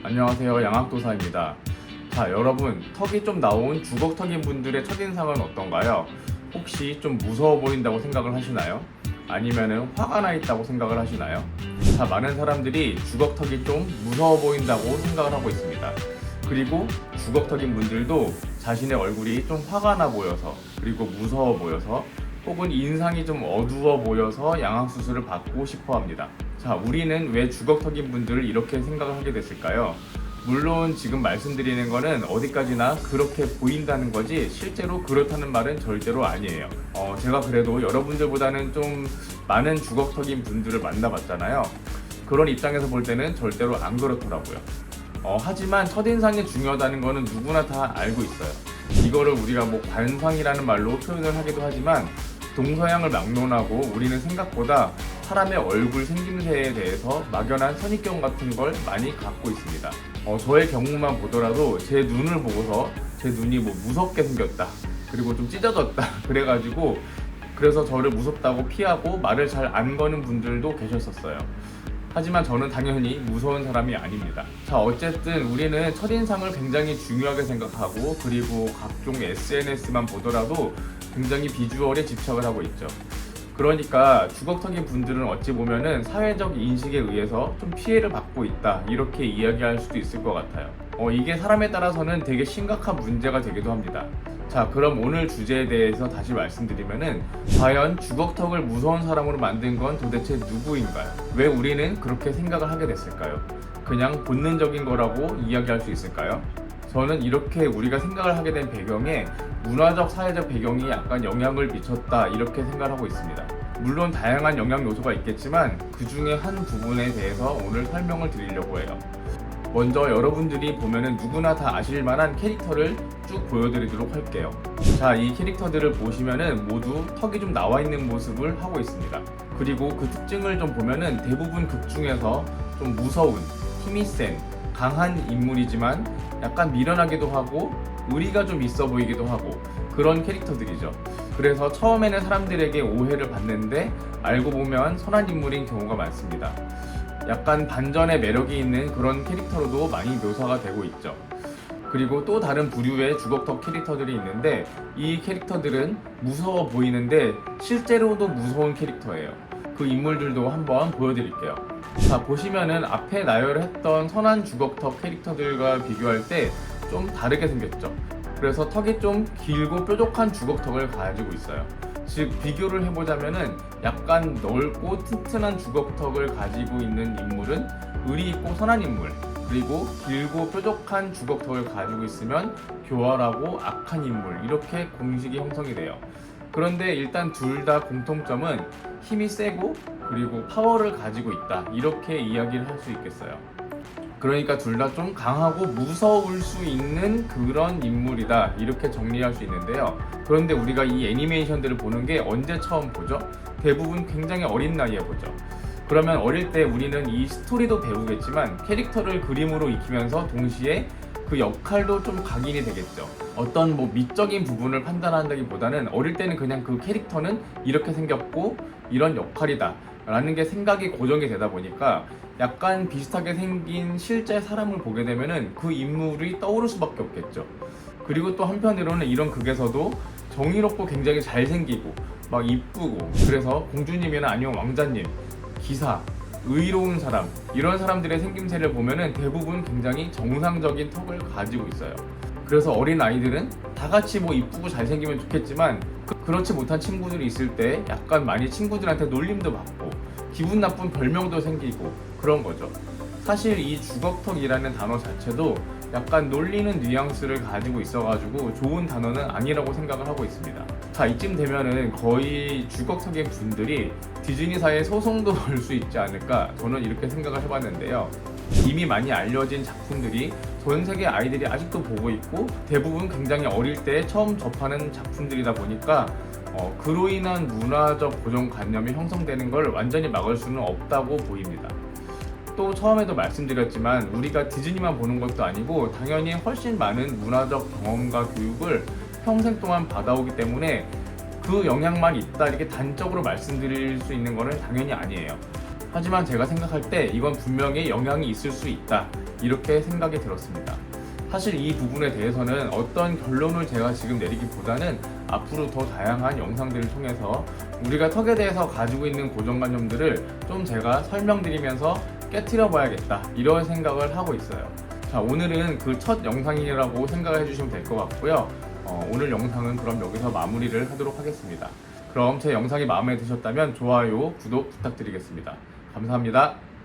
안녕하세요, 양학도사입니다. 자, 여러분, 턱이 좀 나온 주걱턱인 분들의 첫인상은 어떤가요? 혹시 좀 무서워 보인다고 생각을 하시나요? 아니면은 화가 나 있다고 생각을 하시나요? 자, 많은 사람들이 주걱턱이 좀 무서워 보인다고 생각을 하고 있습니다. 그리고 주걱턱인 분들도 자신의 얼굴이 좀 화가 나 보여서, 그리고 무서워 보여서, 혹은 인상이 좀 어두워 보여서 양악수술을 받고 싶어 합니다. 자, 우리는 왜 주걱턱인 분들을 이렇게 생각을 하게 됐을까요? 물론 지금 말씀드리는 거는 어디까지나 그렇게 보인다는 거지 실제로 그렇다는 말은 절대로 아니에요. 제가 그래도 여러분들보다는 좀 많은 주걱턱인 분들을 만나봤잖아요. 그런 입장에서 볼 때는 절대로 안 그렇더라고요. 하지만 첫인상이 중요하다는 거는 누구나 다 알고 있어요. 이거를 우리가 뭐 관상이라는 말로 표현을 하기도 하지만 동서양을 막론하고 우리는 생각보다 사람의 얼굴 생김새에 대해서 막연한 선입견 같은 걸 많이 갖고 있습니다. 저의 경우만 보더라도 제 눈을 보고서 제 눈이 뭐 무섭게 생겼다, 그리고 좀 찢어졌다 그래가지고 그래서 저를 무섭다고 피하고 말을 잘 안 거는 분들도 계셨었어요. 하지만 저는 당연히 무서운 사람이 아닙니다. 자, 어쨌든 우리는 첫인상을 굉장히 중요하게 생각하고, 그리고 각종 SNS만 보더라도 굉장히 비주얼에 집착을 하고 있죠. 그러니까 주걱턱인 분들은 어찌 보면은 사회적 인식에 의해서 좀 피해를 받고 있다, 이렇게 이야기할 수도 있을 것 같아요. 이게 사람에 따라서는 되게 심각한 문제가 되기도 합니다. 자, 그럼 오늘 주제에 대해서 다시 말씀드리면은 과연 주걱턱을 무서운 사람으로 만든 건 도대체 누구인가요? 왜 우리는 그렇게 생각을 하게 됐을까요? 그냥 본능적인 거라고 이야기할 수 있을까요? 저는 이렇게 우리가 생각을 하게 된 배경에 문화적, 사회적 배경이 약간 영향을 미쳤다, 이렇게 생각을 하고 있습니다. 물론 다양한 영향 요소가 있겠지만 그 중에 한 부분에 대해서 오늘 설명을 드리려고 해요. 먼저 여러분들이 보면은 누구나 다 아실 만한 캐릭터를 쭉 보여드리도록 할게요. 자, 이 캐릭터들을 보시면은 모두 턱이 좀 나와 있는 모습을 하고 있습니다. 그리고 그 특징을 좀 보면은 대부분 극 중에서 좀 무서운, 힘이 센, 강한 인물이지만 약간 미련하기도 하고 의리가 좀 있어 보이기도 하고 그런 캐릭터들이죠. 그래서 처음에는 사람들에게 오해를 받는데 알고 보면 선한 인물인 경우가 많습니다. 약간 반전의 매력이 있는 그런 캐릭터로도 많이 묘사가 되고 있죠. 그리고 또 다른 부류의 주걱턱 캐릭터들이 있는데 이 캐릭터들은 무서워 보이는데 실제로도 무서운 캐릭터예요. 그 인물들도 한번 보여드릴게요. 자, 보시면은 앞에 나열했던 선한 주걱턱 캐릭터들과 비교할 때 좀 다르게 생겼죠. 그래서 턱이 좀 길고 뾰족한 주걱턱을 가지고 있어요. 즉, 비교를 해보자면은 약간 넓고 튼튼한 주걱턱을 가지고 있는 인물은 의리 있고 선한 인물, 그리고 길고 뾰족한 주걱턱을 가지고 있으면 교활하고 악한 인물, 이렇게 공식이 형성이 돼요. 그런데 일단 둘 다 공통점은 힘이 세고 그리고 파워를 가지고 있다, 이렇게 이야기를 할 수 있겠어요. 그러니까 둘 다 좀 강하고 무서울 수 있는 그런 인물이다, 이렇게 정리할 수 있는데요. 그런데 우리가 이 애니메이션들을 보는 게 언제 처음 보죠? 대부분 굉장히 어린 나이에 보죠. 그러면 어릴 때 우리는 이 스토리도 배우겠지만 캐릭터를 그림으로 익히면서 동시에 그 역할도 좀 각인이 되겠죠. 어떤 뭐 미적인 부분을 판단한다기보다는 어릴 때는 그냥 그 캐릭터는 이렇게 생겼고 이런 역할이다 라는 게 생각이 고정이 되다 보니까 약간 비슷하게 생긴 실제 사람을 보게 되면은 그 인물이 떠오를 수밖에 없겠죠. 그리고 또 한편으로는 이런 극에서도 정의롭고 굉장히 잘생기고 막 이쁘고, 그래서 공주님이나 아니면 왕자님, 기사, 의로운 사람, 이런 사람들의 생김새를 보면은 대부분 굉장히 정상적인 턱을 가지고 있어요. 그래서 어린 아이들은 다 같이 뭐 이쁘고 잘생기면 좋겠지만 그렇지 못한 친구들이 있을 때 약간 많이 친구들한테 놀림도 받고 기분 나쁜 별명도 생기고 그런 거죠. 사실 이 주걱턱이라는 단어 자체도 약간 놀리는 뉘앙스를 가지고 있어가지고 좋은 단어는 아니라고 생각을 하고 있습니다. 자, 이쯤 되면은 거의 주걱턱인 분들이 디즈니사에 소송도 걸 수 있지 않을까, 저는 이렇게 생각을 해봤는데요. 이미 많이 알려진 작품들이 전 세계 아이들이 아직도 보고 있고 대부분 굉장히 어릴 때 처음 접하는 작품들이다 보니까 그로 인한 문화적 고정관념이 형성되는 걸 완전히 막을 수는 없다고 보입니다. 또 처음에도 말씀드렸지만 우리가 디즈니만 보는 것도 아니고 당연히 훨씬 많은 문화적 경험과 교육을 평생 동안 받아오기 때문에 그 영향만 있다, 이렇게 단적으로 말씀드릴 수 있는 거는 당연히 아니에요. 하지만 제가 생각할 때 이건 분명히 영향이 있을 수 있다, 이렇게 생각이 들었습니다. 사실 이 부분에 대해서는 어떤 결론을 제가 지금 내리기보다는 앞으로 더 다양한 영상들을 통해서 우리가 턱에 대해서 가지고 있는 고정관념들을 좀 제가 설명드리면서 깨트려 봐야겠다, 이런 생각을 하고 있어요. 자, 오늘은 그 첫 영상이라고 생각을 해주시면 될 것 같고요. 오늘 영상은 그럼 여기서 마무리를 하도록 하겠습니다. 그럼 제 영상이 마음에 드셨다면 좋아요, 구독 부탁드리겠습니다. 감사합니다.